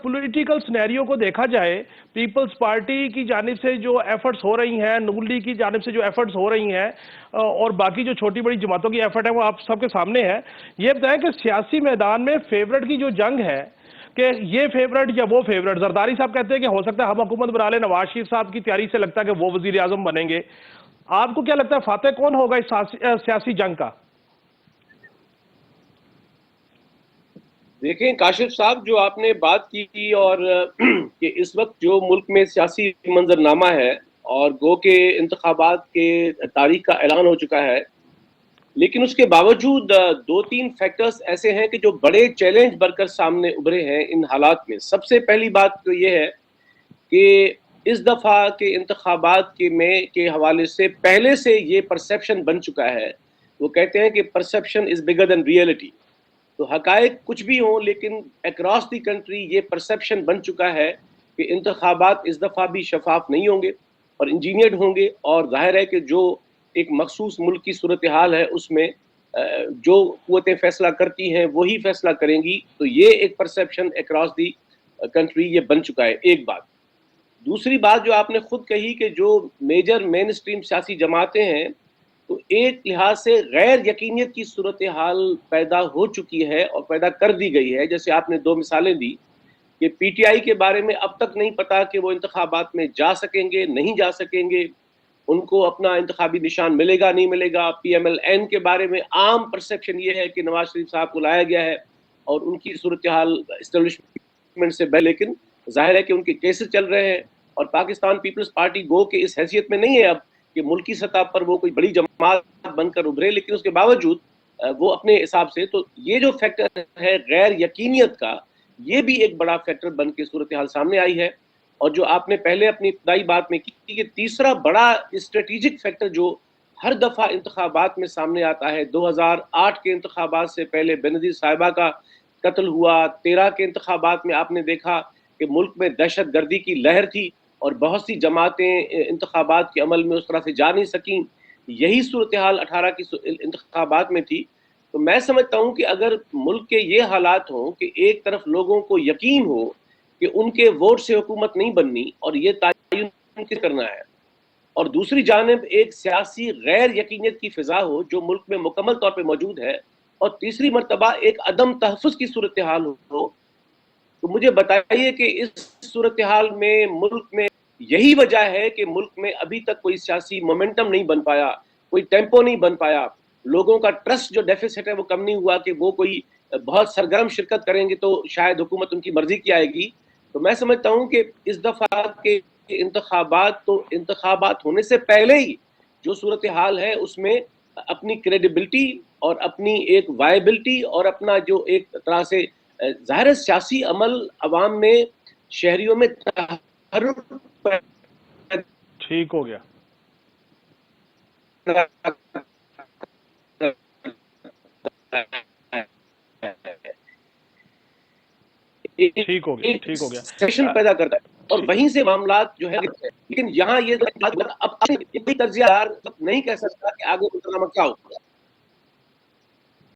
Political scenario को देखा जाए, पीपल्स पार्टी की जानिब से जो एफर्ट्स हो रही हैं, नून लीग की जानिब से जो एफर्ट्स हो रही हैं, और बाकी जो छोटी बड़ी जमातों की एफर्ट है वो आप सबके सामने है। ये बताएं कि सियासी मैदान में फेवरेट की जो जंग है, कि ये फेवरेट या वो फेवरेट। जरदारी साहब कहते हैं कि हो सकता है हम हुकूमत बना ले, नवाज शरीफ साहब की तैयारी से लगता है कि वो वजीर आजम बनेंगे। आपको क्या लगता है फातेह कौन होगा इस सियासी जंग का? देखें काशिफ साहब, जो आपने बात की और कि इस वक्त जो मुल्क में सियासी मंजरनामा है, और गो के इंतखाबात के तारीख का ऐलान हो चुका है, लेकिन उसके बावजूद दो तीन फैक्टर्स ऐसे हैं कि जो बड़े चैलेंज बनकर सामने उभरे हैं इन हालात में। सबसे पहली बात तो ये है कि इस दफ़ा के इंतखाबात के हवाले से पहले से ये परसेप्शन बन चुका है। वो कहते हैं कि perception is bigger than reality. तो हकायक कुछ भी हो, लेकिन अक्रॉस दी कंट्री ये परसेप्शन बन चुका है कि इंतखाबात इस दफ़ा भी शफाफ नहीं होंगे और इंजीनियर्ड होंगे, और जाहिर है कि जो एक मखसूस मुल्क की सूरत हाल है उसमें जो कुव्वतें फैसला करती हैं वही फैसला करेंगी। तो ये एक परसेप्शन अक्रॉस दी कंट्री ये बन चुका है, एक बात। दूसरी बात जो आपने खुद कही कि जो मेजर मेन स्ट्रीम सियासी जमातें हैं, तो एक लिहाज से गैर यकीनियत की सूरत हाल पैदा हो चुकी है और पैदा कर दी गई है। जैसे आपने दो मिसालें दी कि पीटीआई के बारे में अब तक नहीं पता कि वो इंतखाबात में जा सकेंगे नहीं जा सकेंगे, उनको अपना इंतखाबी निशान मिलेगा नहीं मिलेगा। पीएमएलएन के बारे में आम परसेप्शन ये है कि नवाज शरीफ साहब को लाया गया है और उनकी सूरत हाल इस्टेब्लिशमेंट से पहले, लेकिन जाहिर है कि उनके केसेस चल रहे हैं, और पाकिस्तान पीपल्स पार्टी गो के इस हैसियत में नहीं है अब कि मुल्की सतह पर वो कोई बड़ी जमात बनकर उभरे, लेकिन उसके बावजूद वो अपने हिसाब से। तो ये जो फैक्टर है गैर यकीनियत का, ये भी एक बड़ा फैक्टर बन के सूरत हाल सामने आई है। और जो आपने पहले अपनी इब्तदाई बात में की कि तीसरा बड़ा स्ट्रेटेजिक फैक्टर जो हर दफा इंतखाबात में सामने आता है, 2008 के इंतखाबात से पहले बेनजीर साहिबा का कत्ल हुआ, 13 के इंतखाबात में आपने देखा कि मुल्क में दहशत गर्दी की लहर थी और बहुत सी जमातें इंतखाबात के अमल में उस तरह से जा नहीं सकी। यही सूरत हाल 18 की इंतखाबात में थी। तो मैं समझता हूँ कि अगर मुल्क के ये हालात हों कि एक तरफ लोगों को यकीन हो कि उनके वोट से हुकूमत नहीं बननी और ये तयन करना है, और दूसरी जानिब एक सियासी गैर यकीनियत की फिजा हो जो मुल्क में मुकम्मल तौर पर मौजूद है, और तीसरी मरतबा एक अदम तहफ़्फ़ुज़ की सूरत हाल हो, तो मुझे बताइए कि इस सूरत हाल में मुल्क में यही वजह है कि मुल्क में अभी तक कोई सियासी मोमेंटम नहीं बन पाया, कोई टेम्पो नहीं बन पाया, लोगों का ट्रस्ट जो डेफिसिट है वो कम नहीं हुआ कि वो कोई बहुत सरगर्म शिरकत करेंगे तो शायद हुकूमत उनकी मर्जी की आएगी। तो मैं समझता हूँ कि इस दफा के इंतखाबात होने से पहले ही जो सूरत हाल है उसमें अपनी क्रेडिबिलिटी और अपनी एक वायबिलिटी और अपना जो एक तरह से ज़ाहिर सियासी अमल अवाम में, शहरियों में ठीक हो गया, ठीक हो गया, ठीक हो गया, सेशन पैदा करता है और वहीं से मामलात जो है। लेकिन यहाँ ये अब तर्जियादार नहीं कह सकता कि आगे मुकदमा क्या होगा।